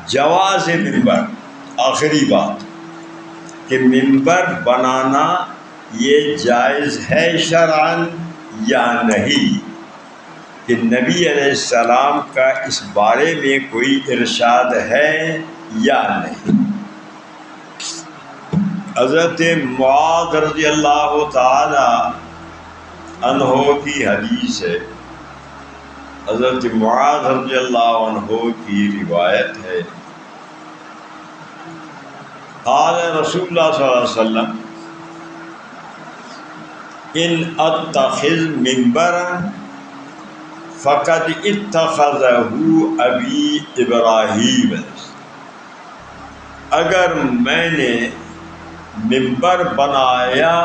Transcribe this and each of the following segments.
جواز ممبر، آخری بات کہ ممبر بنانا یہ جائز ہے شرعاً یا نہیں، کہ نبی علیہ السلام کا اس بارے میں کوئی ارشاد ہے یا نہیں۔ حضرت معاذ رضی اللہ تعالی عنہ کی حدیث ہے، حضرت معاذ رضی اللہ عنہ کی روایت ہے، قال رسول اللہ صلی اللہ علیہ وسلم ان اتخذ منبرا فقد اتخذہ ابی ابراہیم، اگر میں نے منبر بنایا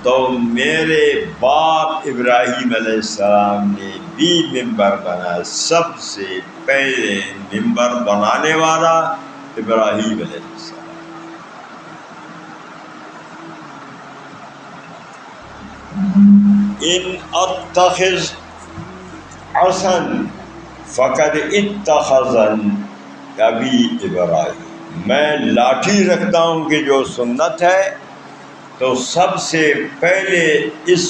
تو میرے باپ ابراہیم علیہ السلام نے بھی منبر بنایا، سب سے پہلے منبر بنانے والا ابراہیم علیہ السلام۔ ان اتخذ عصا فقد اتخذن ابی ابراہیم، میں لاٹھی رکھتا ہوں کہ جو سنت ہے، تو سب سے پہلے اس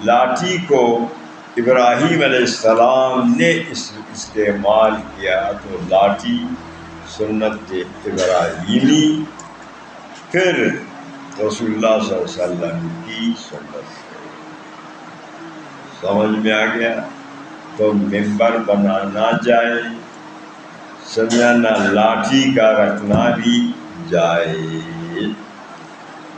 لاٹھی کو ابراہیم علیہ السلام نے استعمال کیا، تو لاٹھی سنت ابراہیمی، پھر رسول اللہ صلی اللہ علیہ وسلم کی سنت۔ سمجھ میں آ گیا؟ تو ممبر بنانا جائے، سمجھنا لاٹھی کا رکھنا بھی جائے۔